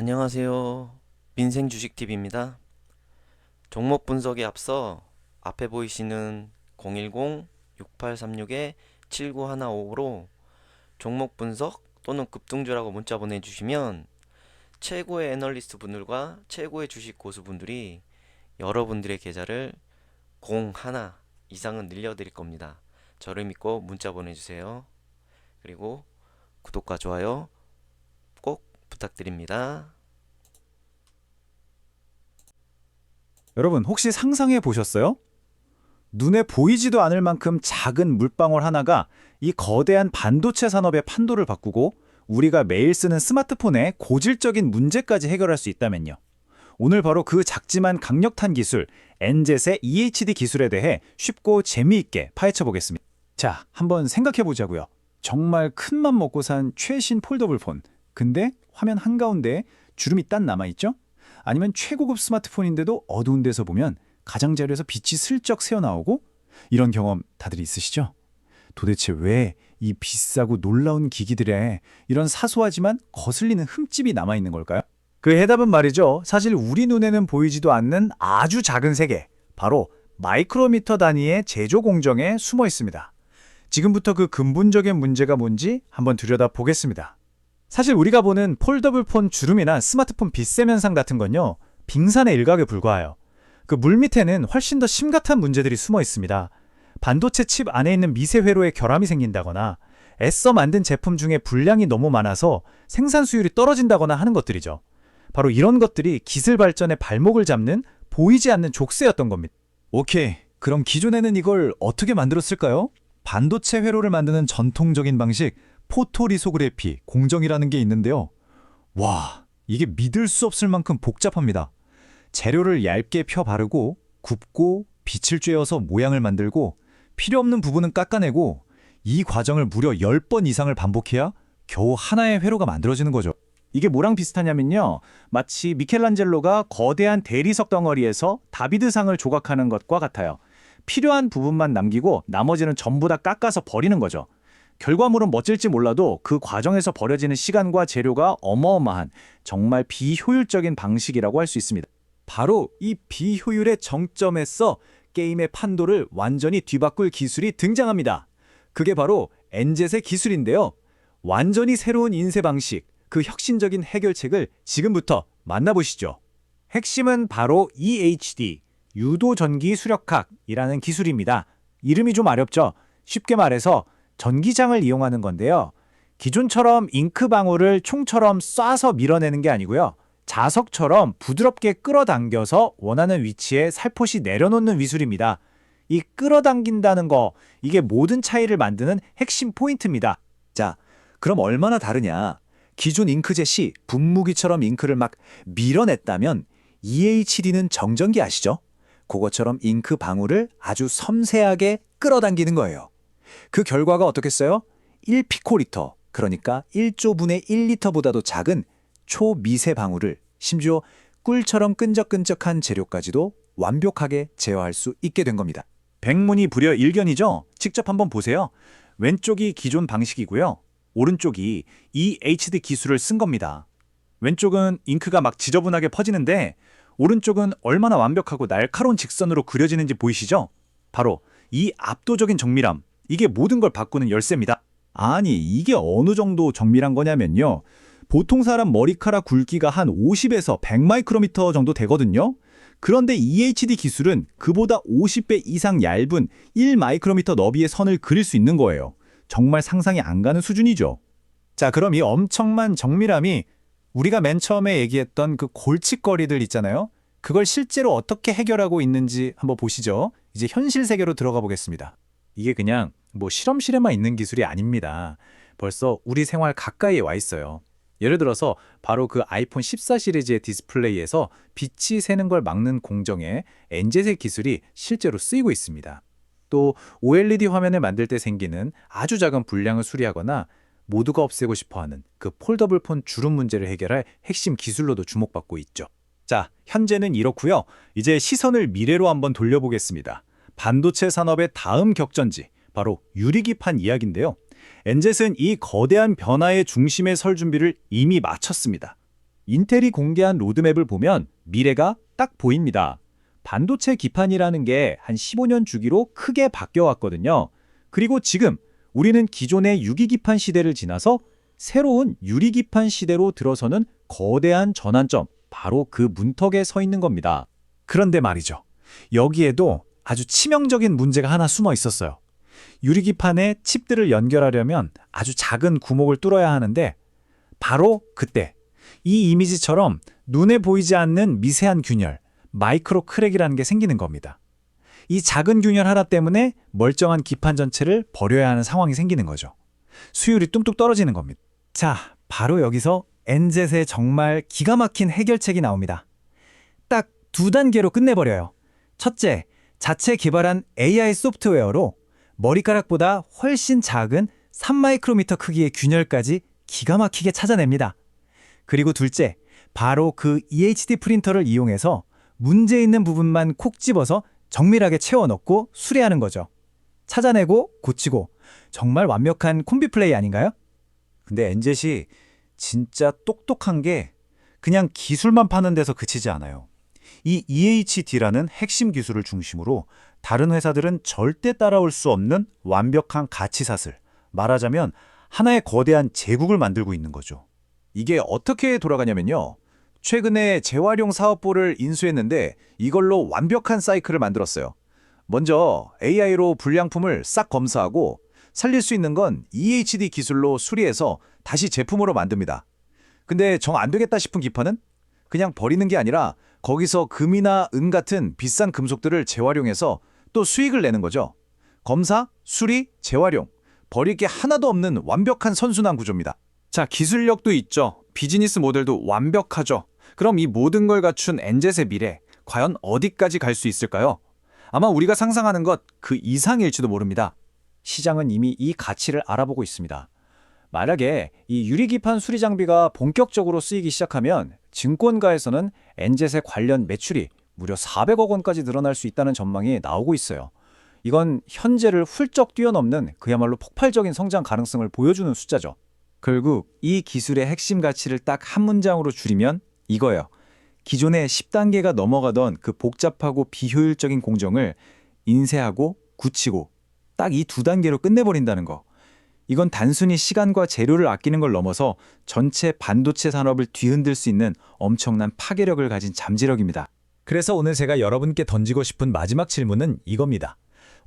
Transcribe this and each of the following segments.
안녕하세요. 민생주식TV입니다. 종목 분석에 앞서 앞에 보이시는 010-6836-7915로 종목 분석 또는 급등주라고 문자 보내주시면 최고의 애널리스트 분들과 최고의 주식 고수분들이 여러분들의 계좌를 01 이상은 늘려드릴 겁니다. 저를 믿고 문자 보내주세요. 그리고 구독과 좋아요 꼭 부탁드립니다. 여러분 혹시 상상해 보셨어요? 눈에 보이지도 않을 만큼 작은 물방울 하나가 이 거대한 반도체 산업의 판도를 바꾸고 우리가 매일 쓰는 스마트폰의 고질적인 문제까지 해결할 수 있다면요. 오늘 바로 그 작지만 강력한 기술, 엔젯의 EHD 기술에 대해 쉽고 재미있게 파헤쳐 보겠습니다. 자, 한번 생각해 보자고요. 정말 큰 맘 먹고 산 최신 폴더블 폰. 근데 화면 한가운데에 주름이 딱 남아있죠? 아니면 최고급 스마트폰인데도 어두운 데서 보면 가장자리에서 빛이 슬쩍 새어나오고 이런 경험 다들 있으시죠? 도대체 왜 이 비싸고 놀라운 기기들에 이런 사소하지만 거슬리는 흠집이 남아있는 걸까요? 그 해답은 말이죠. 사실 우리 눈에는 보이지도 않는 아주 작은 세계, 바로 마이크로미터 단위의 제조 공정에 숨어 있습니다. 지금부터 그 근본적인 문제가 뭔지 한번 들여다보겠습니다. 사실 우리가 보는 폴더블 폰 주름이나 스마트폰 빛샘 현상 같은 건요, 빙산의 일각에 불과해요. 그 물 밑에는 훨씬 더 심각한 문제들이 숨어 있습니다. 반도체 칩 안에 있는 미세 회로에 결함이 생긴다거나 애써 만든 제품 중에 불량이 너무 많아서 생산 수율이 떨어진다거나 하는 것들이죠. 바로 이런 것들이 기술 발전의 발목을 잡는 보이지 않는 족쇄였던 겁니다. 오케이, 그럼 기존에는 이걸 어떻게 만들었을까요? 반도체 회로를 만드는 전통적인 방식, 포토리소그래피, 공정이라는 게 있는데요. 와, 이게 믿을 수 없을 만큼 복잡합니다. 재료를 얇게 펴 바르고 굽고 빛을 쬐어서 모양을 만들고 필요 없는 부분은 깎아내고 이 과정을 무려 10번 이상을 반복해야 겨우 하나의 회로가 만들어지는 거죠. 이게 뭐랑 비슷하냐면요. 마치 미켈란젤로가 거대한 대리석 덩어리에서 다비드상을 조각하는 것과 같아요. 필요한 부분만 남기고 나머지는 전부 다 깎아서 버리는 거죠. 결과물은 멋질지 몰라도 그 과정에서 버려지는 시간과 재료가 어마어마한 정말 비효율적인 방식이라고 할 수 있습니다. 바로 이 비효율의 정점에서 게임의 판도를 완전히 뒤바꿀 기술이 등장합니다. 그게 바로 엔젯의 기술인데요. 완전히 새로운 인쇄 방식, 그 혁신적인 해결책을 지금부터 만나보시죠. 핵심은 바로 EHD, 유도전기 수력학이라는 기술입니다. 이름이 좀 어렵죠? 쉽게 말해서 전기장을 이용하는 건데요. 기존처럼 잉크 방울을 총처럼 쏴서 밀어내는 게 아니고요. 자석처럼 부드럽게 끌어당겨서 원하는 위치에 살포시 내려놓는 기술입니다. 이 끌어당긴다는 거, 이게 모든 차이를 만드는 핵심 포인트입니다. 자, 그럼 얼마나 다르냐? 기존 잉크젯이 분무기처럼 잉크를 막 밀어냈다면 EHD는 정전기 아시죠? 그것처럼 잉크 방울을 아주 섬세하게 끌어당기는 거예요. 그 결과가 어떻겠어요? 1피코리터, 그러니까 1조 분의 1리터보다도 작은 초미세 방울을 심지어 꿀처럼 끈적끈적한 재료까지도 완벽하게 제어할 수 있게 된 겁니다. 백문이 불여 일견이죠? 직접 한번 보세요. 왼쪽이 기존 방식이고요. 오른쪽이 EHD 기술을 쓴 겁니다. 왼쪽은 잉크가 막 지저분하게 퍼지는데 오른쪽은 얼마나 완벽하고 날카로운 직선으로 그려지는지 보이시죠? 바로 이 압도적인 정밀함, 이게 모든 걸 바꾸는 열쇠입니다. 아니, 이게 어느 정도 정밀한 거냐면요. 보통 사람 머리카락 굵기가 한 50에서 100 마이크로미터 정도 되거든요. 그런데 EHD 기술은 그보다 50배 이상 얇은 1 마이크로미터 너비의 선을 그릴 수 있는 거예요. 정말 상상이 안 가는 수준이죠. 자, 그럼 이 엄청난 정밀함이 우리가 맨 처음에 얘기했던 그 골칫거리들 있잖아요. 그걸 실제로 어떻게 해결하고 있는지 한번 보시죠. 이제 현실 세계로 들어가 보겠습니다. 이게 그냥 뭐 실험실에만 있는 기술이 아닙니다. 벌써 우리 생활 가까이에 와 있어요. 예를 들어서 바로 그 아이폰 14 시리즈의 디스플레이에서 빛이 새는 걸 막는 공정에 엔젯의 기술이 실제로 쓰이고 있습니다. 또 OLED 화면을 만들 때 생기는 아주 작은 불량을 수리하거나 모두가 없애고 싶어하는 그 폴더블 폰 주름 문제를 해결할 핵심 기술로도 주목받고 있죠. 자, 현재는 이렇고요. 이제 시선을 미래로 한번 돌려보겠습니다. 반도체 산업의 다음 격전지, 바로 유리기판 이야기인데요. 엔젯은 이 거대한 변화의 중심에 설 준비를 이미 마쳤습니다. 인텔이 공개한 로드맵을 보면 미래가 딱 보입니다. 반도체 기판이라는 게 한 15년 주기로 크게 바뀌어왔거든요. 그리고 지금 우리는 기존의 유기 기판 시대를 지나서 새로운 유리 기판 시대로 들어서는 거대한 전환점, 바로 그 문턱에 서 있는 겁니다. 그런데 말이죠. 여기에도 아주 치명적인 문제가 하나 숨어 있었어요. 유리기판에 칩들을 연결하려면 아주 작은 구멍을 뚫어야 하는데 바로 그때 이 이미지처럼 눈에 보이지 않는 미세한 균열, 마이크로 크랙이라는 게 생기는 겁니다. 이 작은 균열 하나 때문에 멀쩡한 기판 전체를 버려야 하는 상황이 생기는 거죠. 수율이 뚝뚝 떨어지는 겁니다. 자, 바로 여기서 엔젯의 정말 기가 막힌 해결책이 나옵니다. 딱 두 단계로 끝내버려요. 첫째, 자체 개발한 AI 소프트웨어로 머리카락보다 훨씬 작은 3마이크로미터 크기의 균열까지 기가 막히게 찾아냅니다. 그리고 둘째, 바로 그 EHD 프린터를 이용해서 문제 있는 부분만 콕 집어서 정밀하게 채워 넣고 수리하는 거죠. 찾아내고 고치고 정말 완벽한 콤비 플레이 아닌가요? 근데 엔젯이 진짜 똑똑한 게 그냥 기술만 파는 데서 그치지 않아요. 이 EHD라는 핵심 기술을 중심으로 다른 회사들은 절대 따라올 수 없는 완벽한 가치사슬, 말하자면 하나의 거대한 제국을 만들고 있는 거죠. 이게 어떻게 돌아가냐면요. 최근에 재활용 사업부를 인수했는데 이걸로 완벽한 사이클을 만들었어요. 먼저 AI로 불량품을 싹 검사하고 살릴 수 있는 건 EHD 기술로 수리해서 다시 제품으로 만듭니다. 근데 정 안 되겠다 싶은 기판은 그냥 버리는 게 아니라 거기서 금이나 은 같은 비싼 금속들을 재활용해서 또 수익을 내는 거죠. 검사, 수리, 재활용. 버릴 게 하나도 없는 완벽한 선순환 구조입니다. 자, 기술력도 있죠. 비즈니스 모델도 완벽하죠. 그럼 이 모든 걸 갖춘 엔젯의 미래, 과연 어디까지 갈 수 있을까요? 아마 우리가 상상하는 것 그 이상일지도 모릅니다. 시장은 이미 이 가치를 알아보고 있습니다. 만약에 이 유리기판 수리 장비가 본격적으로 쓰이기 시작하면 증권가에서는 엔젯의 관련 매출이 무려 400억 원까지 늘어날 수 있다는 전망이 나오고 있어요. 이건 현재를 훌쩍 뛰어넘는 그야말로 폭발적인 성장 가능성을 보여주는 숫자죠. 결국 이 기술의 핵심 가치를 딱 한 문장으로 줄이면 이거예요. 기존의 10단계가 넘어가던 그 복잡하고 비효율적인 공정을 인쇄하고 굳히고 딱 이 두 단계로 끝내버린다는 거. 이건 단순히 시간과 재료를 아끼는 걸 넘어서 전체 반도체 산업을 뒤흔들 수 있는 엄청난 파괴력을 가진 잠재력입니다. 그래서 오늘 제가 여러분께 던지고 싶은 마지막 질문은 이겁니다.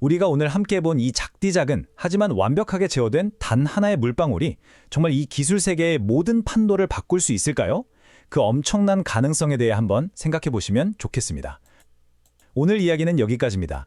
우리가 오늘 함께 본 이 작디작은 하지만 완벽하게 제어된 단 하나의 물방울이 정말 이 기술 세계의 모든 판도를 바꿀 수 있을까요? 그 엄청난 가능성에 대해 한번 생각해 보시면 좋겠습니다. 오늘 이야기는 여기까지입니다.